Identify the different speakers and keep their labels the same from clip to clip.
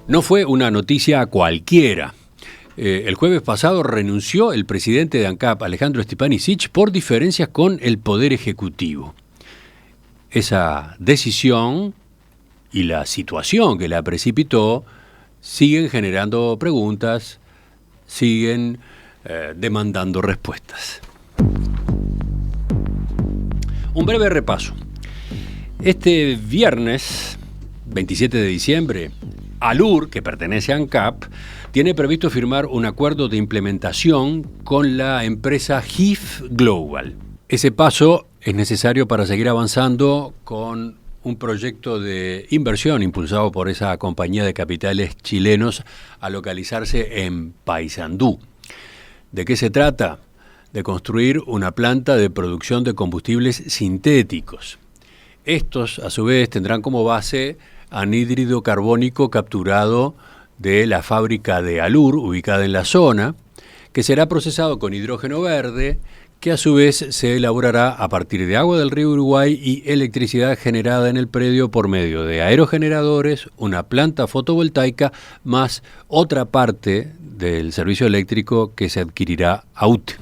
Speaker 1: No fue una noticia cualquiera. El jueves pasado renunció el presidente de ANCAP, Alejandro Stepanisic, por diferencias con el Poder Ejecutivo. Esa decisión y la situación que la precipitó siguen generando preguntas, siguen demandando respuestas. Un breve repaso. Este viernes, 27 de diciembre, Alur, que pertenece a ANCAP, tiene previsto firmar un acuerdo de implementación con la empresa HIF Global. Ese paso es necesario para seguir avanzando con un proyecto de inversión impulsado por esa compañía de capitales chilenos a localizarse en Paysandú. ¿De qué se trata? De construir una planta de producción de combustibles sintéticos. Estos, a su vez, tendrán como base anhídrido carbónico capturado de la fábrica de Alur, ubicada en la zona, que será procesado con hidrógeno verde, que a su vez se elaborará a partir de agua del río Uruguay y electricidad generada en el predio por medio de aerogeneradores, una planta fotovoltaica, más otra parte del servicio eléctrico que se adquirirá a UTE.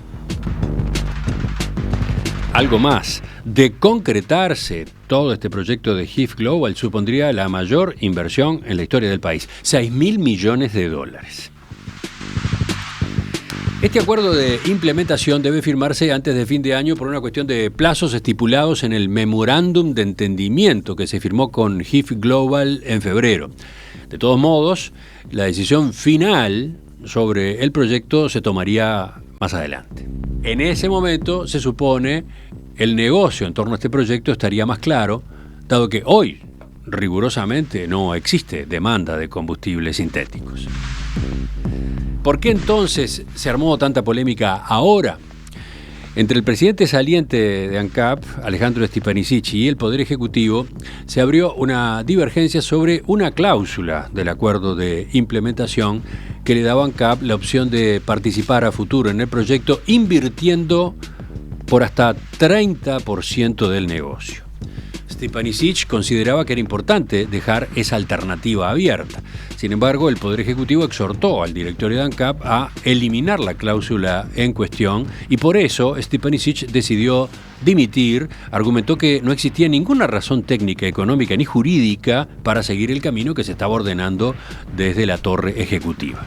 Speaker 1: Algo más, de concretarse todo este proyecto de HIF Global supondría la mayor inversión en la historia del país, $6.000 millones. Este acuerdo de implementación debe firmarse antes de fin de año por una cuestión de plazos estipulados en el memorándum de entendimiento que se firmó con HIF Global en febrero. De todos modos, la decisión final sobre el proyecto se tomaría más adelante. En ese momento, se supone, el negocio en torno a este proyecto estaría más claro, dado que hoy, rigurosamente, no existe demanda de combustibles sintéticos. ¿Por qué entonces se armó tanta polémica ahora? Entre el presidente saliente de ANCAP, Alejandro Stepanisic, y el Poder Ejecutivo, se abrió una divergencia sobre una cláusula del acuerdo de implementación que le daba a ANCAP la opción de participar a futuro en el proyecto invirtiendo por hasta 30% del negocio. Stepanisic consideraba que era importante dejar esa alternativa abierta. Sin embargo, el Poder Ejecutivo exhortó al directorio de ANCAP a eliminar la cláusula en cuestión y por eso Stepanisic decidió dimitir. Argumentó que no existía ninguna razón técnica, económica ni jurídica para seguir el camino que se estaba ordenando desde la torre ejecutiva.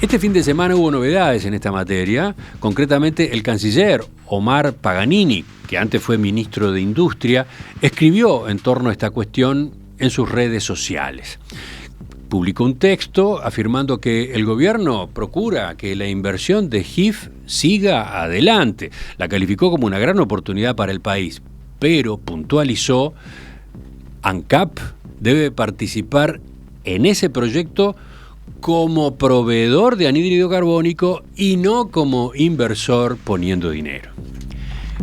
Speaker 1: Este fin de semana hubo novedades en esta materia. Concretamente, el canciller Omar Paganini, que antes fue ministro de Industria, escribió en torno a esta cuestión en sus redes sociales. Publicó un texto afirmando que el gobierno procura que la inversión de HIF siga adelante. La calificó como una gran oportunidad para el país, pero puntualizó: ANCAP debe participar en ese proyecto como proveedor de anhídrido carbónico y no como inversor poniendo dinero.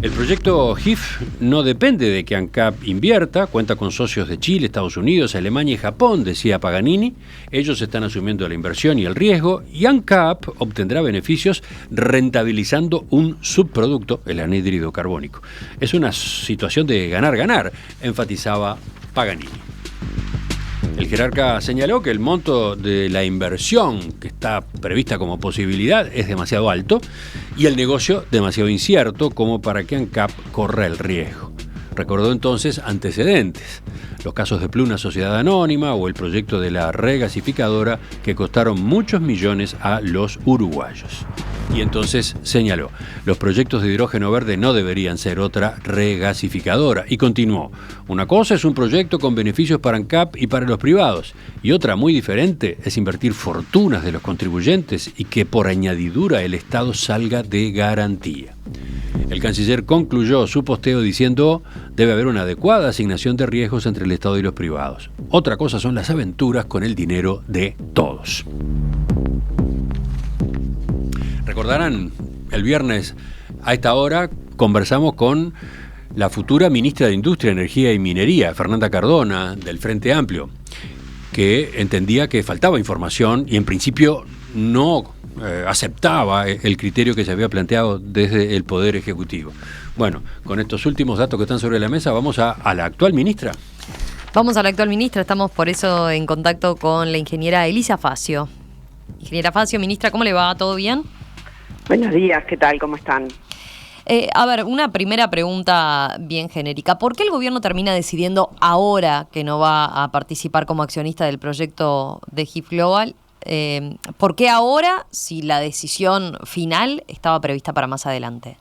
Speaker 1: El proyecto HIF no depende de que ANCAP invierta, cuenta con socios de Chile, Estados Unidos, Alemania y Japón, decía Paganini. Ellos están asumiendo la inversión y el riesgo y ANCAP obtendrá beneficios rentabilizando un subproducto, el anhídrido carbónico. Es una situación de ganar-ganar, enfatizaba Paganini. El jerarca señaló que el monto de la inversión que está prevista como posibilidad es demasiado alto y el negocio demasiado incierto como para que ANCAP corra el riesgo. Recordó entonces antecedentes, los casos de Pluna Sociedad Anónima o el proyecto de la regasificadora que costaron muchos millones a los uruguayos. Y entonces señaló, los proyectos de hidrógeno verde no deberían ser otra regasificadora. Y continuó, una cosa es un proyecto con beneficios para ANCAP y para los privados, y otra muy diferente es invertir fortunas de los contribuyentes y que por añadidura el Estado salga de garantía. El canciller concluyó su posteo diciendo, debe haber una adecuada asignación de riesgos entre el Estado y los privados. Otra cosa son las aventuras con el dinero de todos. Recordarán, el viernes a esta hora conversamos con la futura ministra de Industria, Energía y Minería, Fernanda Cardona, del Frente Amplio, que entendía que faltaba información y en principio no aceptaba el criterio que se había planteado desde el Poder Ejecutivo. Bueno, con estos últimos datos que están sobre la mesa, vamos a la actual ministra.
Speaker 2: Vamos a la actual ministra, estamos por eso en contacto con la ingeniera Elisa Facio. Ingeniera Facio, ministra, ¿cómo le va? ¿Todo bien?
Speaker 3: Buenos días, ¿qué tal? ¿Cómo están?
Speaker 2: A ver, una primera pregunta bien genérica. ¿Por qué el gobierno termina decidiendo ahora que no va a participar como accionista del proyecto de HIF Global? ¿Por qué ahora si la decisión final estaba prevista para más adelante?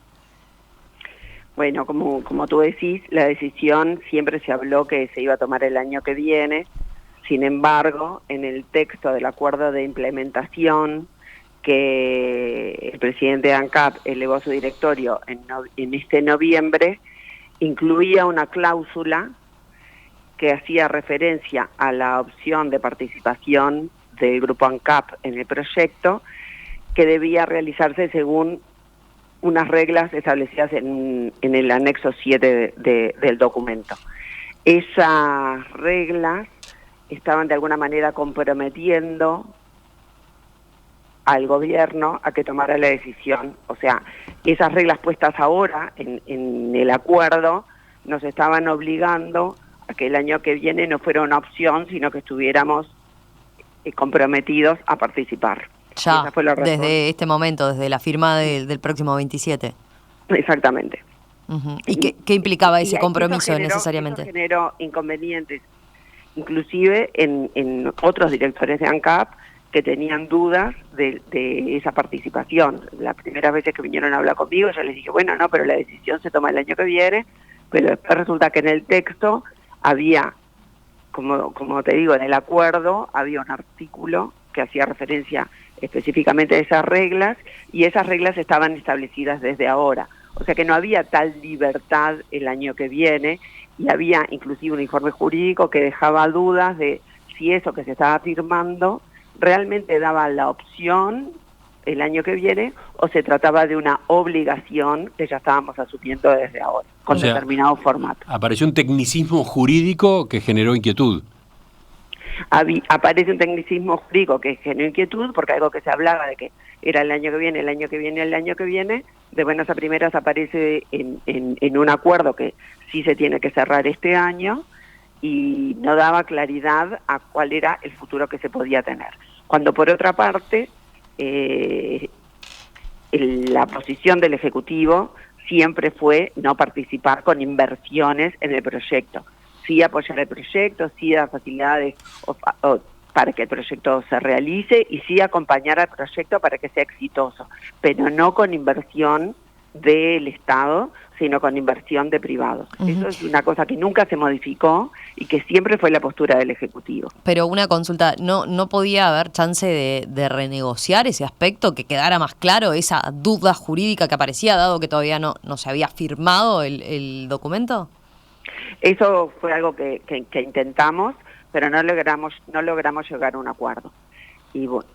Speaker 3: Bueno, como tú decís, la decisión siempre se habló que se iba a tomar el año que viene. Sin embargo, en el texto del acuerdo de implementación que el presidente de ANCAP elevó a su directorio en este noviembre, incluía una cláusula que hacía referencia a la opción de participación del grupo ANCAP en el proyecto, que debía realizarse según unas reglas establecidas en el anexo 7 del documento. Esas reglas estaban de alguna manera comprometiendo al gobierno a que tomara la decisión. O sea, esas reglas puestas ahora en el acuerdo nos estaban obligando a que el año que viene no fuera una opción, sino que estuviéramos comprometidos a participar.
Speaker 2: Ya, esa fue la razón. Desde este momento, desde la firma del próximo 27.
Speaker 3: Exactamente.
Speaker 2: Uh-huh. ¿Y qué implicaba ese compromiso necesariamente?
Speaker 3: Eso generó inconvenientes, inclusive en otros directores de ANCAP que tenían dudas de esa participación. Las primeras veces que vinieron a hablar conmigo, yo les dije, bueno, no, pero la decisión se toma el año que viene, pero después resulta que en el texto había, como te digo, en el acuerdo había un artículo que hacía referencia específicamente a esas reglas, y esas reglas estaban establecidas desde ahora. O sea que no había tal libertad el año que viene, y había inclusive un informe jurídico que dejaba dudas de si eso que se estaba firmando realmente daba la opción el año que viene o se trataba de una obligación que ya estábamos asumiendo desde ahora, con determinado formato.
Speaker 1: Apareció un tecnicismo jurídico que generó inquietud.
Speaker 3: Aparece un tecnicismo jurídico que generó inquietud porque algo que se hablaba de que era el año que viene, de buenas a primeras aparece en un acuerdo que sí se tiene que cerrar este año y no daba claridad a cuál era el futuro que se podía tener. Cuando por otra parte, la posición del Ejecutivo siempre fue no participar con inversiones en el proyecto. Sí apoyar el proyecto, sí dar facilidades para que el proyecto se realice y sí acompañar al proyecto para que sea exitoso, pero no con inversión del Estado, sino con inversión de privados. Uh-huh. Eso es una cosa que nunca se modificó y que siempre fue la postura del Ejecutivo.
Speaker 2: Pero una consulta, ¿no podía haber chance de renegociar ese aspecto, que quedara más claro esa duda jurídica que aparecía, dado que todavía no se había firmado el documento?
Speaker 3: Eso fue algo que intentamos, pero no logramos llegar a un acuerdo. Y bueno,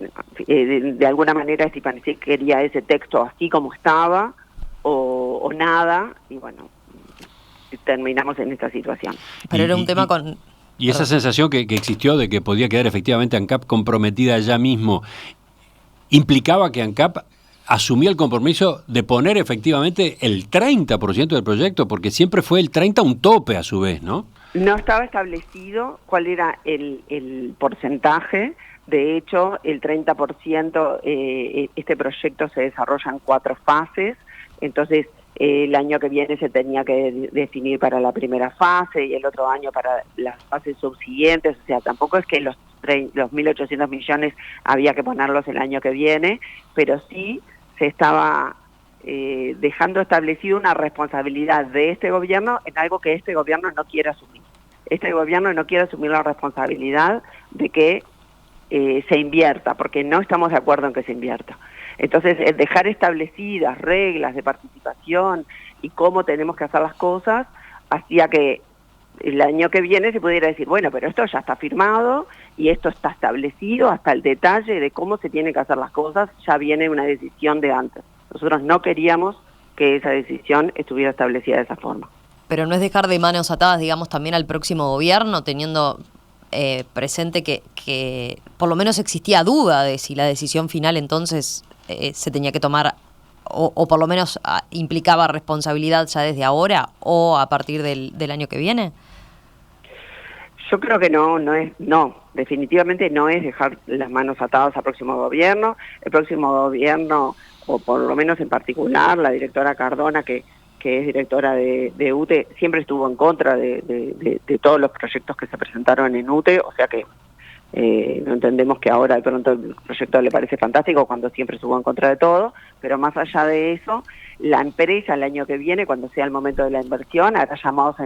Speaker 3: de alguna manera Stefanich quería ese texto así como estaba o nada, y bueno, terminamos en esta situación.
Speaker 2: Pero era un tema con...
Speaker 1: Y esa sensación que existió de que podía quedar efectivamente ANCAP comprometida ya mismo, ¿implicaba que ANCAP asumía el compromiso de poner efectivamente el 30% del proyecto? Porque siempre fue el 30% un tope a su vez, ¿no?
Speaker 3: No estaba establecido cuál era el porcentaje. De hecho, el 30%, este proyecto se desarrolla en 4 fases, entonces el año que viene se tenía que definir para la primera fase y el otro año para las fases subsiguientes. O sea, tampoco es que los 1.800 millones había que ponerlos el año que viene, pero sí se estaba dejando establecido una responsabilidad de este gobierno en algo que este gobierno no quiere asumir. Este gobierno no quiere asumir la responsabilidad de que se invierta, porque no estamos de acuerdo en que se invierta. Entonces, el dejar establecidas reglas de participación y cómo tenemos que hacer las cosas, hacía que el año que viene se pudiera decir, bueno, pero esto ya está firmado y esto está establecido hasta el detalle de cómo se tienen que hacer las cosas, ya viene una decisión de antes. Nosotros no queríamos que esa decisión estuviera establecida de esa forma.
Speaker 2: Pero no es dejar de manos atadas, digamos, también al próximo gobierno, teniendo presente que por lo menos existía duda de si la decisión final entonces se tenía que tomar o por lo menos implicaba responsabilidad ya desde ahora o a partir del año que viene.
Speaker 3: Yo creo que no, definitivamente no es dejar las manos atadas al próximo gobierno. El próximo gobierno, o por lo menos en particular, la directora Cardona, que es directora de UTE, siempre estuvo en contra de todos los proyectos que se presentaron en UTE, o sea que no entendemos que ahora de pronto el proyecto le parece fantástico cuando siempre estuvo en contra de todo, pero más allá de eso, la empresa el año que viene, cuando sea el momento de la inversión, hará llamados a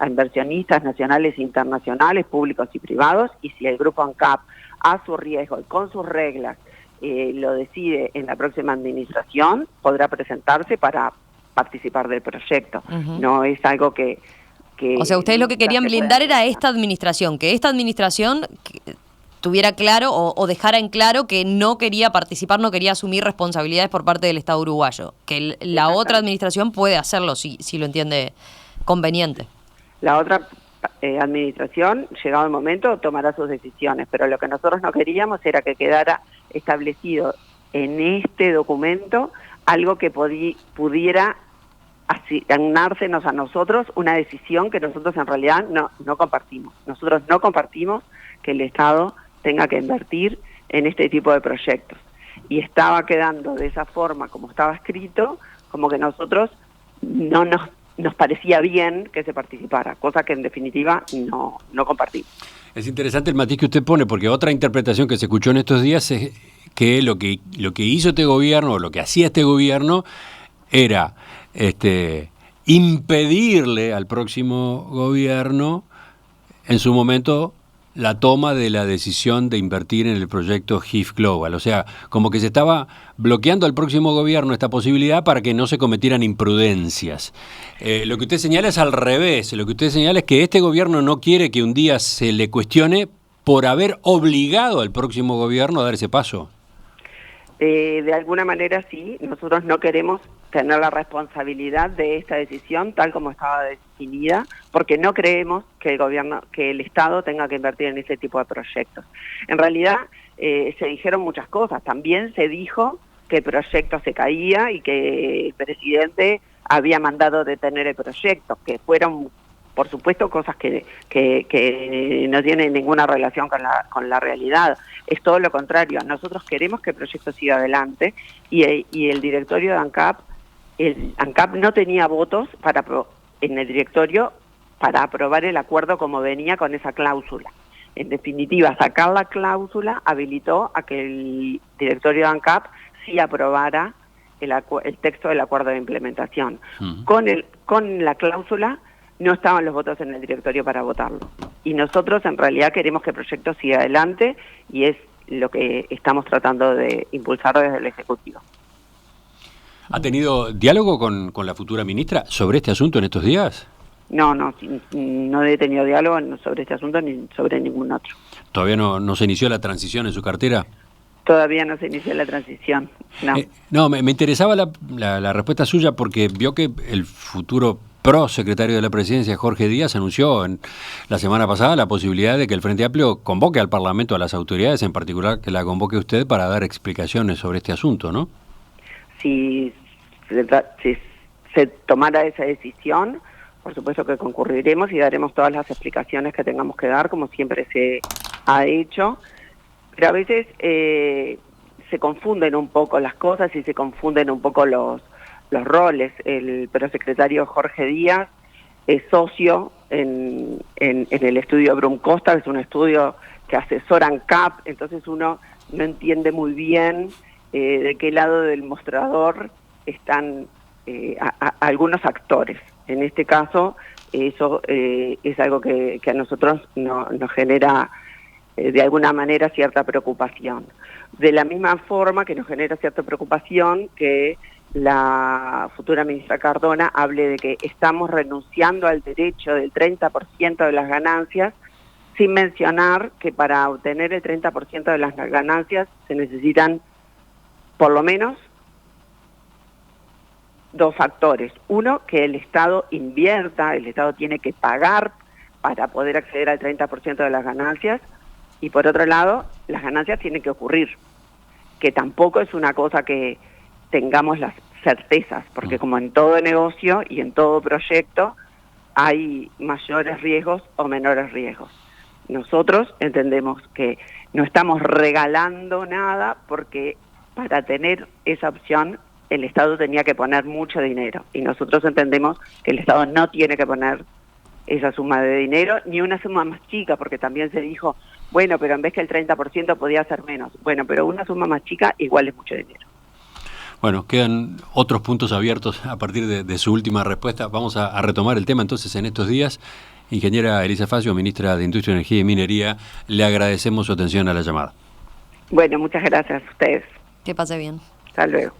Speaker 3: inversionistas nacionales e internacionales, públicos y privados, y si el grupo ANCAP a su riesgo y con sus reglas lo decide en la próxima administración, podrá presentarse para participar del proyecto. No es algo que
Speaker 2: o sea, ustedes lo que querían blindar era esta administración, que esta administración tuviera claro o dejara en claro que no quería participar, no quería asumir responsabilidades por parte del Estado uruguayo, que la otra administración puede hacerlo si lo entiende conveniente.
Speaker 3: La otra administración, llegado el momento, tomará sus decisiones, pero lo que nosotros no queríamos era que quedara establecido en este documento algo que pudiera asignársenos a nosotros una decisión que nosotros en realidad no compartimos. Nosotros no compartimos que el Estado tenga que invertir en este tipo de proyectos. Y estaba quedando de esa forma, como estaba escrito, como que nosotros no nos parecía bien que se participara, cosa que en definitiva no compartimos.
Speaker 1: Es interesante el matiz que usted pone, porque otra interpretación que se escuchó en estos días es que lo que hizo este gobierno, o lo que hacía este gobierno, era impedirle al próximo gobierno, en su momento, la toma de la decisión de invertir en el proyecto HIF Global. O sea, como que se estaba bloqueando al próximo gobierno esta posibilidad para que no se cometieran imprudencias. Lo que usted señala es al revés. Lo que usted señala es que este gobierno no quiere que un día se le cuestione por haber obligado al próximo gobierno a dar ese paso.
Speaker 3: De alguna manera sí, nosotros no queremos tener la responsabilidad de esta decisión tal como estaba definida, porque no creemos que el Estado tenga que invertir en ese tipo de proyectos. En realidad se dijeron muchas cosas, también se dijo que el proyecto se caía y que el presidente había mandado detener el proyecto, que fueron, por supuesto, cosas que no tienen ninguna relación con la realidad. Es todo lo contrario. Nosotros queremos que el proyecto siga adelante y el directorio de ANCAP, el ANCAP no tenía votos en el directorio para aprobar el acuerdo como venía con esa cláusula. En definitiva, sacar la cláusula habilitó a que el directorio de ANCAP sí aprobara el texto del acuerdo de implementación. Con la cláusula no estaban los votos en el directorio para votarlo. Y nosotros en realidad queremos que el proyecto siga adelante y es lo que estamos tratando de impulsar desde el Ejecutivo.
Speaker 1: ¿Ha tenido diálogo con la futura ministra sobre este asunto en estos días?
Speaker 3: No he tenido diálogo sobre este asunto ni sobre ningún otro.
Speaker 1: ¿Todavía no se inició la transición en su cartera?
Speaker 3: Todavía no se inició la transición, no.
Speaker 1: Me interesaba la respuesta suya porque vio que el futuro prosecretario de la Presidencia, Jorge Díaz, anunció la semana pasada la posibilidad de que el Frente Amplio convoque al Parlamento, a las autoridades, en particular que la convoque usted para dar explicaciones sobre este asunto, ¿no?
Speaker 3: Si se tomara esa decisión, por supuesto que concurriremos y daremos todas las explicaciones que tengamos que dar, como siempre se ha hecho. Pero a veces se confunden un poco las cosas y se confunden un poco los roles. El prosecretario Jorge Díaz es socio en el estudio Brum Costa, que es un estudio que asesora ANCAP, entonces uno no entiende muy bien de qué lado del mostrador están algunos actores. En este caso, eso es algo que a nosotros nos genera de alguna manera cierta preocupación. De la misma forma que nos genera cierta preocupación que la futura ministra Cardona hable de que estamos renunciando al derecho del 30% de las ganancias, sin mencionar que para obtener el 30% de las ganancias se necesitan por lo menos dos factores. Uno, que el Estado invierta, el Estado tiene que pagar para poder acceder al 30% de las ganancias, y por otro lado, las ganancias tienen que ocurrir, que tampoco es una cosa que tengamos las certezas, porque como en todo negocio y en todo proyecto, hay mayores riesgos o menores riesgos. Nosotros entendemos que no estamos regalando nada porque para tener esa opción el Estado tenía que poner mucho dinero y nosotros entendemos que el Estado no tiene que poner esa suma de dinero ni una suma más chica, porque también se dijo, bueno, pero en vez que el 30% podía ser menos. Bueno, pero una suma más chica igual es mucho dinero.
Speaker 1: Bueno, quedan otros puntos abiertos a partir de su última respuesta. Vamos a retomar el tema entonces en estos días. Ingeniera Elisa Facio, ministra de Industria, Energía y Minería, le agradecemos su atención a la llamada.
Speaker 3: Bueno, muchas gracias a ustedes.
Speaker 2: Que pase bien.
Speaker 3: Hasta luego.